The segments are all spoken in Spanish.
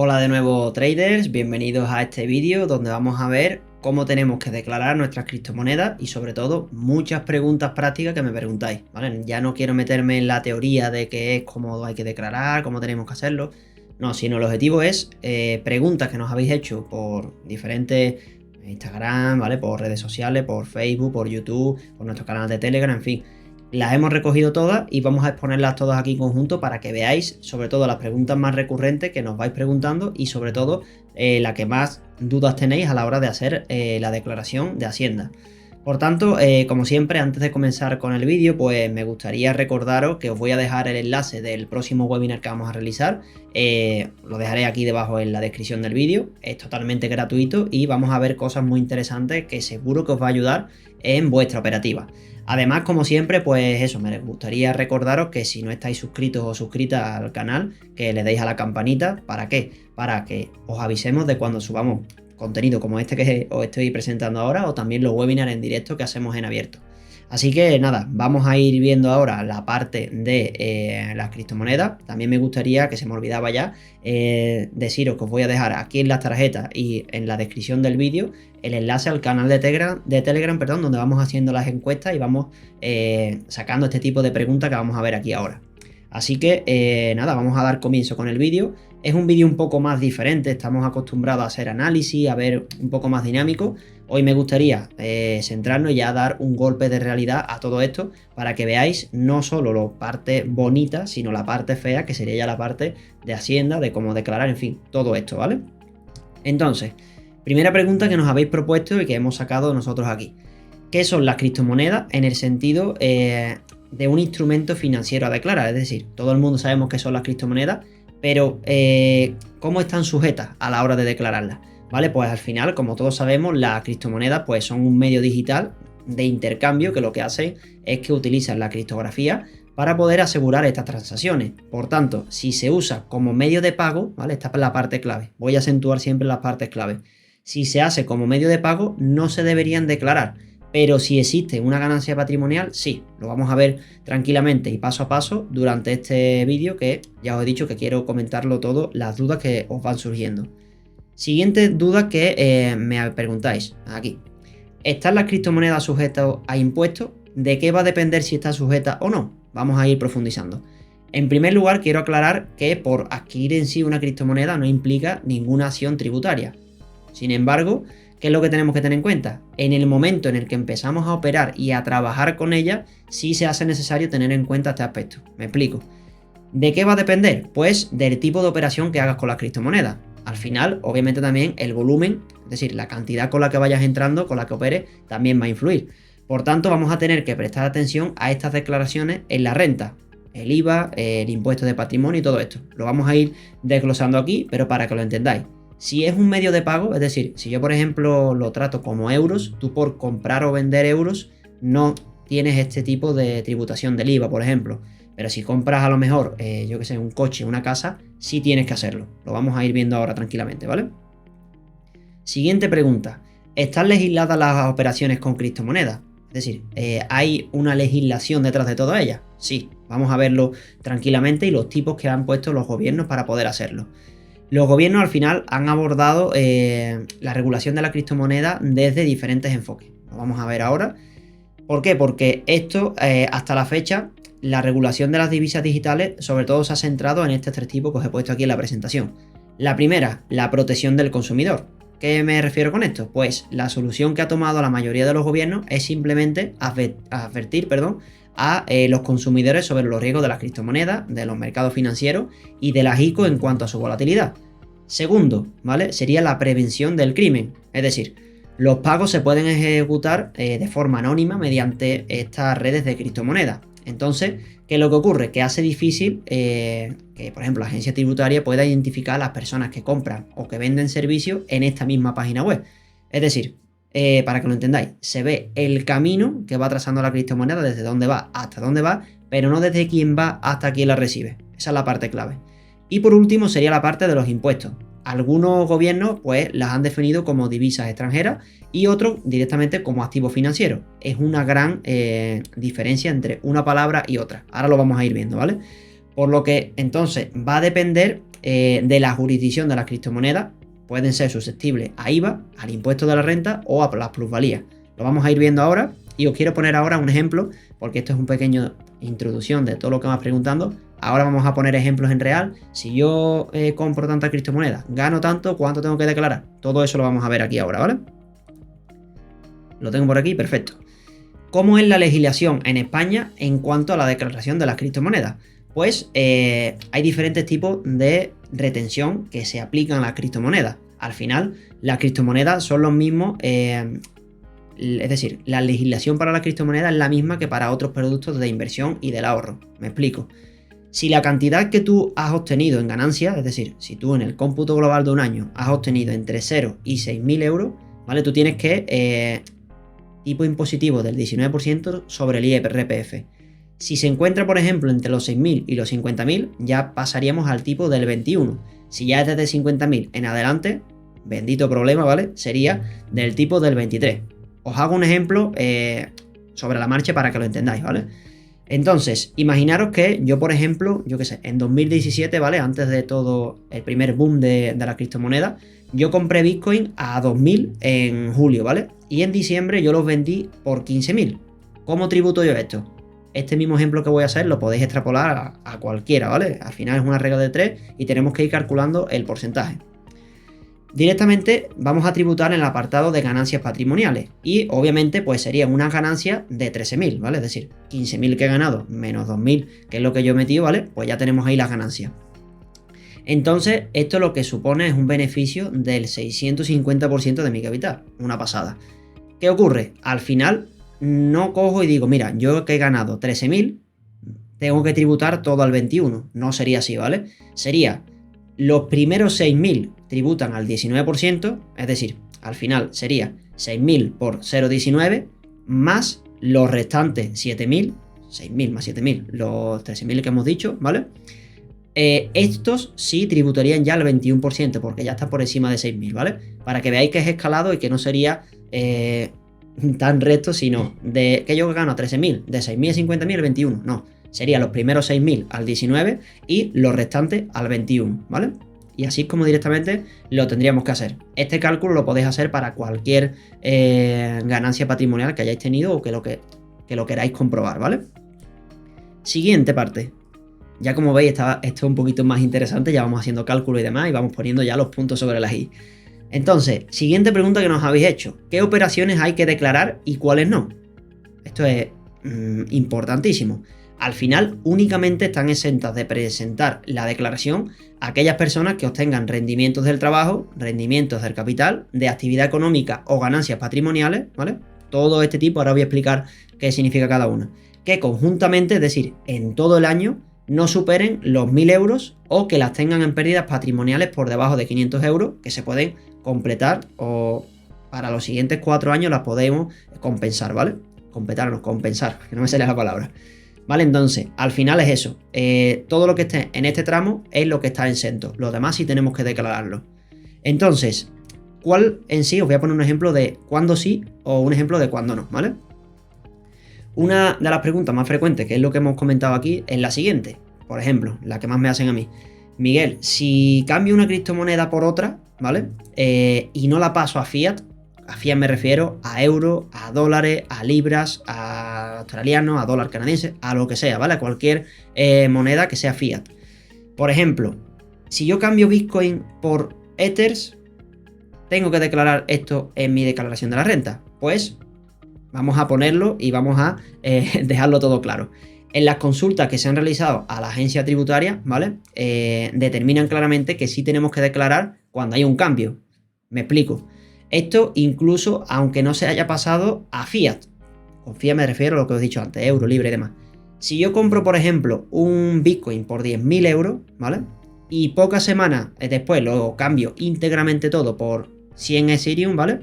Hola de nuevo traders, bienvenidos a este vídeo donde vamos a ver cómo tenemos que declarar nuestras criptomonedas y sobre todo muchas preguntas prácticas que me preguntáis, ¿vale? Ya no quiero meterme en la teoría de qué es, cómo hay que declarar, cómo tenemos que hacerlo, no, sino el objetivo es preguntas que nos habéis hecho por diferentes Instagram, ¿vale? Por redes sociales, por Facebook, por YouTube, por nuestro canal de Telegram, en fin. Las hemos recogido todas y vamos a exponerlas todas aquí en conjunto para que veáis sobre todo las preguntas más recurrentes que nos vais preguntando y sobre todo la que más dudas tenéis a la hora de hacer la declaración de Hacienda. Por tanto, como siempre, antes de comenzar con el vídeo, pues me gustaría recordaros que os voy a dejar el enlace del próximo webinar que vamos a realizar. Lo dejaré aquí debajo en la descripción del vídeo. Es totalmente gratuito y vamos a ver cosas muy interesantes que seguro que os va a ayudar en vuestra operativa. Además, como siempre, pues eso, me gustaría recordaros que si no estáis suscritos o suscritas al canal, que le deis a la campanita. ¿Para qué? Para que os avisemos de cuando subamos contenido como este que os estoy presentando ahora o también los webinars en directo que hacemos en abierto. Así que nada, vamos a ir viendo ahora la parte de las criptomonedas. También me gustaría, que se me olvidaba ya, deciros que os voy a dejar aquí en las tarjetas y en la descripción del vídeo el enlace al canal de Telegram, perdón, donde vamos haciendo las encuestas y vamos sacando este tipo de preguntas que vamos a ver aquí ahora. Así que nada, vamos a dar comienzo con el vídeo. Es un vídeo un poco más diferente, estamos acostumbrados a hacer análisis, a ver un poco más dinámico. Hoy me gustaría centrarnos y a dar un golpe de realidad a todo esto para que veáis no solo la parte bonita, sino la parte fea, que sería ya la parte de Hacienda, de cómo declarar, en fin, todo esto, ¿vale? Entonces, primera pregunta que nos habéis propuesto y que hemos sacado nosotros aquí. ¿Qué son las criptomonedas en el sentido de un instrumento financiero a declarar? Es decir, todo el mundo sabemos qué son las criptomonedas, pero ¿cómo están sujetas a la hora de declararlas? ¿Vale? Pues al final, como todos sabemos, las criptomonedas pues, son un medio digital de intercambio que lo que hacen es que utilizan la criptografía para poder asegurar estas transacciones. Por tanto, si se usa como medio de pago, ¿vale? Esta es la parte clave. Voy a acentuar siempre las partes clave. Si se hace como medio de pago, no se deberían declarar. Pero si existe una ganancia patrimonial, sí, lo vamos a ver tranquilamente y paso a paso durante este vídeo, que ya os he dicho que quiero comentarlo todo, las dudas que os van surgiendo. Siguiente duda que me preguntáis aquí. ¿Están las criptomonedas sujetas a impuestos? ¿De qué va a depender si está sujeta o no? Vamos a ir profundizando. En primer lugar, quiero aclarar que por adquirir en sí una criptomoneda no implica ninguna acción tributaria. Sin embargo, ¿qué es lo que tenemos que tener en cuenta? En el momento en el que empezamos a operar y a trabajar con ella, sí se hace necesario tener en cuenta este aspecto. Me explico. ¿De qué va a depender? Pues del tipo de operación que hagas con las criptomonedas. Al final, obviamente también el volumen, es decir, la cantidad con la que vayas entrando, con la que operes, también va a influir. Por tanto, vamos a tener que prestar atención a estas declaraciones en la renta, el IVA, el impuesto de patrimonio y todo esto. Lo vamos a ir desglosando aquí, pero para que lo entendáis. Si es un medio de pago, es decir, si yo por ejemplo lo trato como euros, tú por comprar o vender euros no tienes este tipo de tributación del IVA, por ejemplo. Pero si compras a lo mejor, yo que sé, un coche, una casa, sí tienes que hacerlo. Lo vamos a ir viendo ahora tranquilamente, ¿vale? Siguiente pregunta. ¿Están legisladas las operaciones con criptomonedas? Es decir, ¿hay una legislación detrás de todas ellas? Sí, vamos a verlo tranquilamente y los tipos que han puesto los gobiernos para poder hacerlo. Los gobiernos al final han abordado la regulación de la criptomoneda desde diferentes enfoques. Lo vamos a ver ahora. ¿Por qué? Porque esto, hasta la fecha, la regulación de las divisas digitales sobre todo se ha centrado en estos tres tipos que os he puesto aquí en la presentación. La primera, la protección del consumidor. ¿Qué me refiero con esto? Pues la solución que ha tomado la mayoría de los gobiernos es simplemente advertir a los consumidores sobre los riesgos de las criptomonedas, de los mercados financieros y de las ICO en cuanto a su volatilidad. Segundo, ¿vale? Sería la prevención del crimen, es decir, los pagos se pueden ejecutar de forma anónima mediante estas redes de criptomonedas. Entonces, ¿qué es lo que ocurre? Que hace difícil que, por ejemplo, la agencia tributaria pueda identificar a las personas que compran o que venden servicios en esta misma página web. Es decir, para que lo entendáis, se ve el camino que va trazando la criptomoneda desde dónde va hasta dónde va, pero no desde quién va hasta quién la recibe. Esa es la parte clave. Y por último sería la parte de los impuestos. Algunos gobiernos pues las han definido como divisas extranjeras y otros directamente como activos financieros. Es una gran diferencia entre una palabra y otra. Ahora lo vamos a ir viendo, ¿vale? Por lo que entonces va a depender de la jurisdicción de las criptomonedas pueden ser susceptibles a IVA, al impuesto de la renta o a las plusvalías. Lo vamos a ir viendo ahora y os quiero poner ahora un ejemplo, porque esto es un pequeño introducción de todo lo que me vas preguntando. Ahora vamos a poner ejemplos en real. Si yo compro tanta criptomoneda, gano tanto, ¿cuánto tengo que declarar? Todo eso lo vamos a ver aquí ahora, ¿vale? Lo tengo por aquí, perfecto. ¿Cómo es la legislación en España en cuanto a la declaración de las criptomonedas? Pues hay diferentes tipos de retención que se aplican a las criptomonedas. Al final, las criptomonedas son los mismos, es decir, la legislación para las criptomonedas es la misma que para otros productos de inversión y del ahorro. Me explico. Si la cantidad que tú has obtenido en ganancias, es decir, si tú en el cómputo global de un año has obtenido entre 0 y 6.000 euros, ¿vale? Tú tienes que tipo impositivo del 19% sobre el IRPF. Si se encuentra, por ejemplo, entre los 6.000 y los 50.000, ya pasaríamos al tipo del 21. Si ya es desde 50.000 en adelante, bendito problema, ¿vale? Sería del tipo del 23. Os hago un ejemplo sobre la marcha para que lo entendáis, ¿vale? Entonces, imaginaros que yo, por ejemplo, yo qué sé, en 2017, ¿vale? Antes de todo el primer boom de la criptomoneda, yo compré Bitcoin a 2.000 en julio, ¿vale? Y en diciembre yo los vendí por 15.000. ¿Cómo tributo yo esto? Este mismo ejemplo que voy a hacer lo podéis extrapolar a cualquiera, ¿vale? Al final es una regla de 3 y tenemos que ir calculando el porcentaje. Directamente vamos a tributar en el apartado de ganancias patrimoniales y obviamente pues serían unas ganancias de 13.000, ¿vale? Es decir, 15.000 que he ganado menos 2.000, que es lo que yo he metido, ¿vale? Pues ya tenemos ahí las ganancias. Entonces, esto lo que supone es un beneficio del 650% de mi capital, una pasada. ¿Qué ocurre? Al final no cojo y digo, mira, yo que he ganado 13.000, tengo que tributar todo al 21. No sería así, ¿vale? Sería los primeros 6.000 tributan al 19%, es decir, al final sería 6.000 por 0,19 más los restantes 7.000, 6.000 más 7.000, los 13.000 que hemos dicho, ¿vale? Estos sí tributarían ya al 21% porque ya está por encima de 6.000, ¿vale? Para que veáis que es escalado y que no sería tan recto, sino de que yo gano 13.000, de 6.000 a 50.000 el 21, no. Sería los primeros 6.000 al 19 y los restantes al 21, ¿vale? Y así es como directamente lo tendríamos que hacer. Este cálculo lo podéis hacer para cualquier ganancia patrimonial que hayáis tenido o que lo queráis comprobar, ¿vale? Siguiente parte. Ya como veis, esto es un poquito más interesante, ya vamos haciendo cálculo y demás y vamos poniendo ya los puntos sobre las i. Entonces, siguiente pregunta que nos habéis hecho. ¿Qué operaciones hay que declarar y cuáles no? Esto es importantísimo. Al final, únicamente están exentas de presentar la declaración aquellas personas que obtengan rendimientos del trabajo, rendimientos del capital, de actividad económica o ganancias patrimoniales, ¿vale? Todo este tipo, ahora voy a explicar qué significa cada una. Que conjuntamente, es decir, en todo el año, no superen los 1.000 euros o que las tengan en pérdidas patrimoniales por debajo de 500 euros, que se pueden completar o para los siguientes 4 años las podemos compensar, ¿vale? Compensar, que no me sale la palabra. ¿Vale? Entonces, al final es eso. Todo lo que esté en este tramo es lo que está exento. Los demás sí tenemos que declararlo. Entonces, ¿cuál en sí? Os voy a poner un ejemplo de cuándo sí o un ejemplo de cuándo no, ¿vale? Una de las preguntas más frecuentes, que es lo que hemos comentado aquí, es la siguiente. Por ejemplo, la que más me hacen a mí. Miguel, si cambio una criptomoneda por otra, ¿vale? Y no la paso a fiat me refiero a euros, a dólares, a libras, a australianos, a dólar canadiense, a lo que sea, ¿vale? A cualquier moneda que sea fiat. Por ejemplo, si yo cambio Bitcoin por Ethers, ¿tengo que declarar esto en mi declaración de la renta? Pues vamos a ponerlo y vamos a dejarlo todo claro. En las consultas que se han realizado a la agencia tributaria, ¿vale? Determinan claramente que sí tenemos que declarar cuando hay un cambio. Me explico. Esto incluso aunque no se haya pasado a fiat. Con fiat me refiero a lo que os he dicho antes, euro, libre y demás. Si yo compro, por ejemplo, un Bitcoin por 10.000 euros, ¿vale? Y pocas semanas después lo cambio íntegramente todo por 100 Ethereum, ¿vale?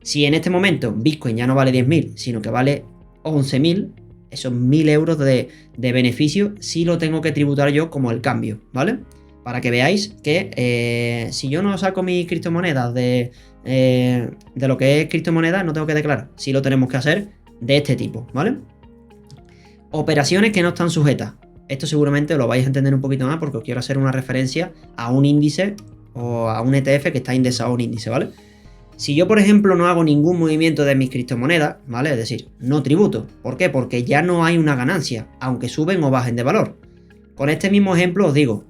Si en este momento Bitcoin ya no vale 10.000, sino que vale 11.000, esos 1.000 euros de beneficio sí lo tengo que tributar yo como el cambio, ¿vale? Para que veáis que si yo no saco mis criptomonedas de lo que es criptomonedas, no tengo que declarar. Sí lo tenemos que hacer de este tipo, ¿vale? Operaciones que no están sujetas. Esto seguramente lo vais a entender un poquito más porque os quiero hacer una referencia a un índice o a un ETF que está indexado a un índice, ¿vale? Si yo, por ejemplo, no hago ningún movimiento de mis criptomonedas, ¿vale? Es decir, no tributo. ¿Por qué? Porque ya no hay una ganancia, aunque suben o bajen de valor. Con este mismo ejemplo os digo,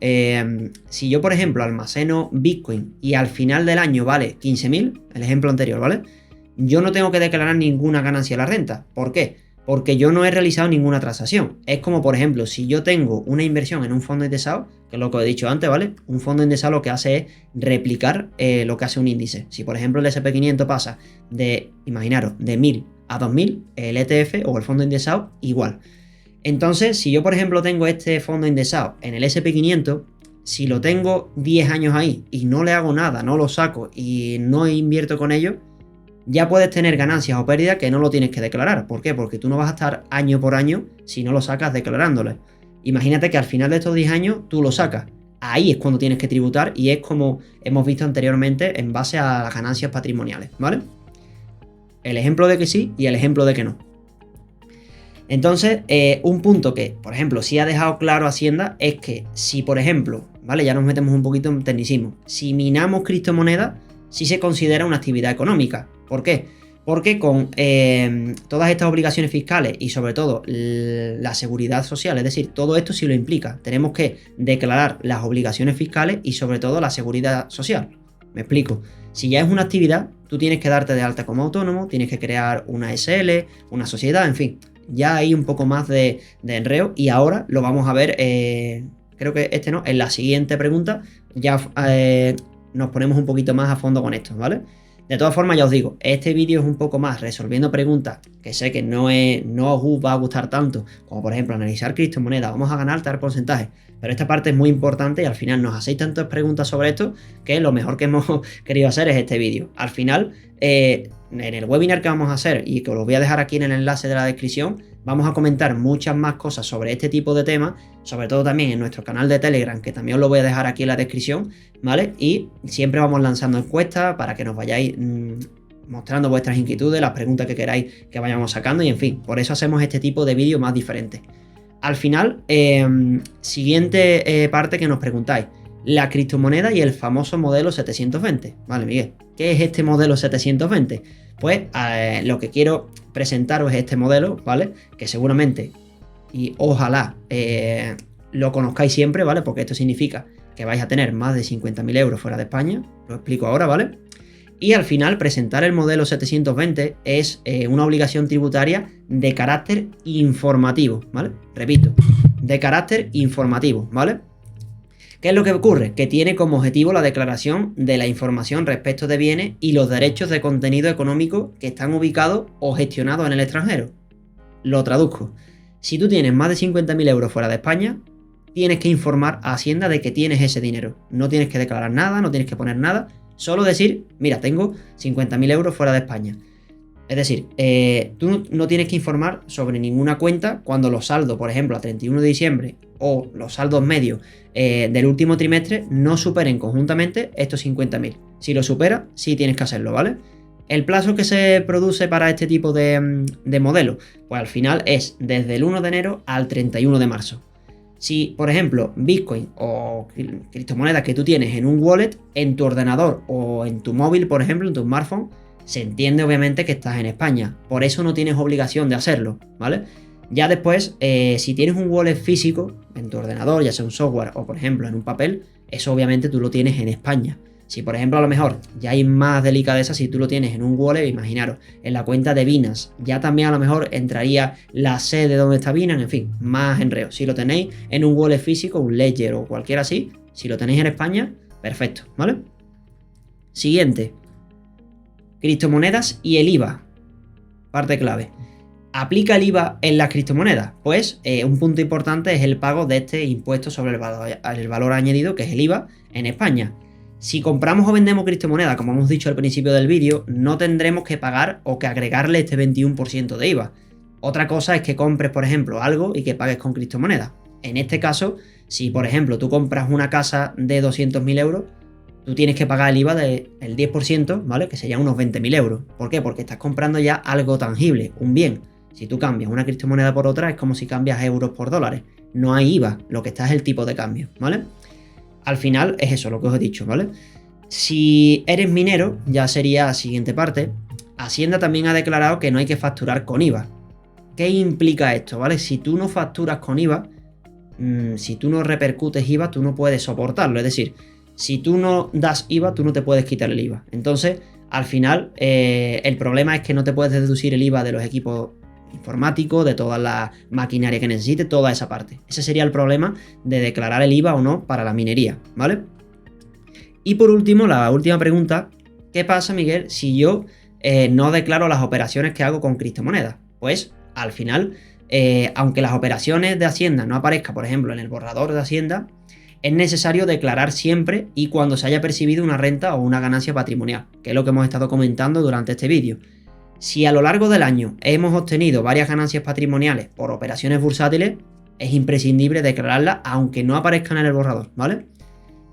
si yo, por ejemplo, almaceno Bitcoin y al final del año vale 15.000, el ejemplo anterior, ¿vale? Yo no tengo que declarar ninguna ganancia a la renta. ¿Por qué? Porque yo no he realizado ninguna transacción. Es como, por ejemplo, si yo tengo una inversión en un fondo indexado, que es lo que he dicho antes, ¿vale? Un fondo indexado lo que hace es replicar lo que hace un índice. Si, por ejemplo, el SP500 pasa de, imaginaros, de 1000 a 2000, el ETF o el fondo indexado igual. Entonces, si yo, por ejemplo, tengo este fondo indexado en el SP500, si lo tengo 10 años ahí y no le hago nada, no lo saco y no invierto con ello, ya puedes tener ganancias o pérdidas que no lo tienes que declarar. ¿Por qué? Porque tú no vas a estar año por año si no lo sacas declarándolo. Imagínate que al final de estos 10 años tú lo sacas. Ahí es cuando tienes que tributar y es como hemos visto anteriormente en base a las ganancias patrimoniales, ¿vale? El ejemplo de que sí y el ejemplo de que no. Entonces, un punto que, por ejemplo, sí ha dejado claro Hacienda es que si, por ejemplo, ¿vale? Ya nos metemos un poquito en tecnicismo. Si minamos criptomonedas, sí se considera una actividad económica. ¿Por qué? Porque con todas estas obligaciones fiscales y sobre todo la seguridad social, es decir, todo esto sí lo implica. Tenemos que declarar las obligaciones fiscales y sobre todo la seguridad social. Me explico. Si ya es una actividad, tú tienes que darte de alta como autónomo, tienes que crear una SL, una sociedad, en fin. Ya hay un poco más de enreo y ahora lo vamos a ver, creo que en la siguiente pregunta ya nos ponemos un poquito más a fondo con esto, ¿vale? De todas formas, ya os digo, este vídeo es un poco más resolviendo preguntas que sé que no os va a gustar tanto, como por ejemplo analizar criptomonedas, vamos a ganar tal porcentaje, pero esta parte es muy importante y al final nos hacéis tantas preguntas sobre esto que lo mejor que hemos querido hacer es este vídeo. Al final, en el webinar que vamos a hacer y que os lo voy a dejar aquí en el enlace de la descripción, vamos a comentar muchas más cosas sobre este tipo de temas, sobre todo también en nuestro canal de Telegram, que también os lo voy a dejar aquí en la descripción, ¿vale? Y siempre vamos lanzando encuestas para que nos vayáis mostrando vuestras inquietudes, las preguntas que queráis que vayamos sacando y en fin, por eso hacemos este tipo de vídeos más diferentes. Al final, siguiente parte que nos preguntáis, la criptomoneda y el famoso modelo 720. Vale, Miguel, ¿qué es este modelo 720? Pues lo que quiero presentaros es este modelo, ¿vale? Que seguramente y ojalá lo conozcáis siempre, ¿vale? Porque esto significa que vais a tener más de 50.000 euros fuera de España, lo explico ahora, ¿vale? Y al final presentar el modelo 720 es una obligación tributaria de carácter informativo, ¿vale? Repito, de carácter informativo, ¿vale? ¿Qué es lo que ocurre? Que tiene como objetivo la declaración de la información respecto de bienes y los derechos de contenido económico que están ubicados o gestionados en el extranjero. Lo traduzco. Si tú tienes más de 50.000 euros fuera de España, tienes que informar a Hacienda de que tienes ese dinero. No tienes que declarar nada, no tienes que poner nada, solo decir, mira, tengo 50.000 euros fuera de España. Es decir, tú no tienes que informar sobre ninguna cuenta cuando los saldos, por ejemplo, a 31 de diciembre o los saldos medios del último trimestre no superen conjuntamente estos 50.000. Si lo supera, sí tienes que hacerlo, ¿vale? El plazo que se produce para este tipo de modelo, pues al final es desde el 1 de enero al 31 de marzo. Si, por ejemplo, Bitcoin o criptomonedas que tú tienes en un wallet, en tu ordenador o en tu móvil, por ejemplo, en tu smartphone, se entiende obviamente que estás en España. Por eso no tienes obligación de hacerlo, ¿vale? Ya después, si tienes un wallet físico en tu ordenador, ya sea un software o, por ejemplo, en un papel, eso obviamente tú lo tienes en España. Si, por ejemplo, a lo mejor ya hay más delicadeza, si tú lo tienes en un wallet, imaginaros, en la cuenta de Binance, ya también a lo mejor entraría la sede donde está Binance, en fin, más enreo. Si lo tenéis en un wallet físico, un Ledger o cualquiera así, si lo tenéis en España, perfecto, ¿vale? Siguiente. Criptomonedas y el IVA. Parte clave. ¿Aplica el IVA en las criptomonedas? Pues un punto importante es el pago de este impuesto sobre el valor añadido, que es el IVA, en España. Si compramos o vendemos criptomonedas, como hemos dicho al principio del vídeo, no tendremos que pagar o que agregarle este 21% de IVA. Otra cosa es que compres, por ejemplo, algo y que pagues con criptomonedas. En este caso, si por ejemplo tú compras una casa de 200.000 euros, tú tienes que pagar el IVA del 10%, ¿vale? Que serían unos 20.000 euros. ¿Por qué? Porque estás comprando ya algo tangible, un bien. Si tú cambias una criptomoneda por otra, es como si cambias euros por dólares. no hay IVA, lo que está es el tipo de cambio, ¿vale? Al final es eso lo que os he dicho, ¿vale? Si eres minero, ya sería la siguiente parte. Hacienda también ha declarado que no hay que facturar con IVA. ¿Qué implica esto, vale? Si tú no facturas con IVA, si tú no repercutes IVA, tú no puedes soportarlo. Es decir, si tú no das IVA, tú no te puedes quitar el IVA. Entonces, al final, el problema es que no te puedes deducir el IVA de los equipos informáticos, de toda la maquinaria que necesites, toda esa parte. Ese sería el problema de declarar el IVA o no para la minería, ¿vale? Y por último, la última pregunta, ¿qué pasa, Miguel, si yo no declaro las operaciones que hago con criptomonedas? Pues, al final, aunque las operaciones de Hacienda no aparezcan, por ejemplo, en el borrador de Hacienda, es necesario declarar siempre y cuando se haya percibido una renta o una ganancia patrimonial, que es lo que hemos estado comentando durante este vídeo. Si a lo largo del año hemos obtenido varias ganancias patrimoniales por operaciones bursátiles, es imprescindible declararlas aunque no aparezcan en el borrador, ¿vale?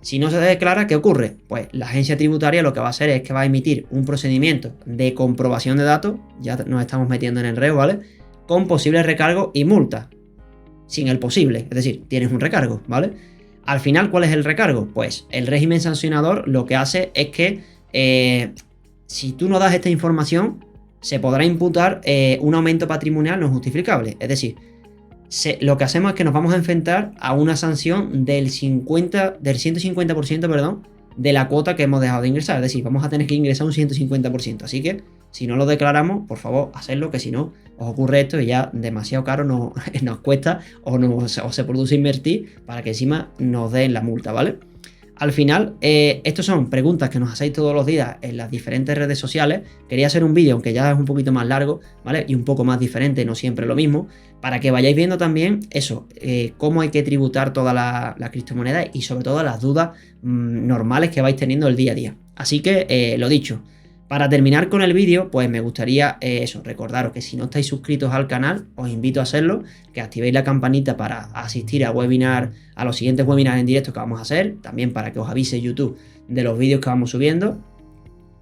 Si no se declara, ¿qué ocurre? Pues la agencia tributaria lo que va a hacer es que va a emitir un procedimiento de comprobación de datos, ya nos estamos metiendo en el reo, ¿vale? Con posibles recargos y multas, sin el posible, es decir, tienes un recargo, ¿vale? Al final, ¿cuál es el recargo? Pues el régimen sancionador lo que hace es que si tú no das esta información, se podrá imputar un aumento patrimonial no justificable, es decir, lo que hacemos es que nos vamos a enfrentar a una sanción del 150%, perdón, de la cuota que hemos dejado de ingresar. Es decir, vamos a tener que ingresar un 150%. Así que, si no lo declaramos, por favor, hacedlo, que si no, os ocurre esto y ya demasiado caro nos cuesta o se produce invertir para que encima nos den la multa, ¿vale? Al final, estas son preguntas que nos hacéis todos los días en las diferentes redes sociales. Quería hacer un vídeo, aunque ya es un poquito más largo, ¿vale? Y un poco más diferente, no siempre lo mismo, para que vayáis viendo también eso, cómo hay que tributar toda la criptomoneda y sobre todo las dudas normales que vais teniendo el día a día. Así que, lo dicho. Para terminar con el vídeo, pues me gustaría recordaros que si no estáis suscritos al canal, os invito a hacerlo, que activéis la campanita para asistir a los siguientes webinars en directo que vamos a hacer, también para que os avise YouTube de los vídeos que vamos subiendo.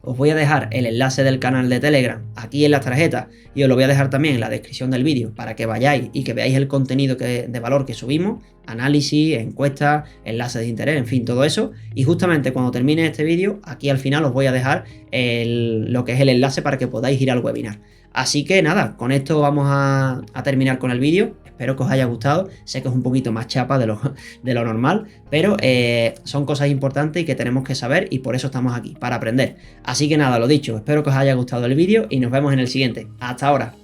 Os voy a dejar el enlace del canal de Telegram aquí en las tarjetas y os lo voy a dejar también en la descripción del vídeo para que vayáis y que veáis el contenido de valor que subimos, análisis, encuestas, enlaces de interés, en fin, todo eso. Y justamente cuando termine este vídeo, aquí al final os voy a dejar lo que es el enlace para que podáis ir al webinar. Así que nada, con esto vamos a terminar con el vídeo. Espero que os haya gustado. Sé que es un poquito más chapa de lo normal, pero son cosas importantes y que tenemos que saber y por eso estamos aquí, para aprender. Así que nada, lo dicho, espero que os haya gustado el vídeo y nos vemos en el siguiente. Hasta ahora.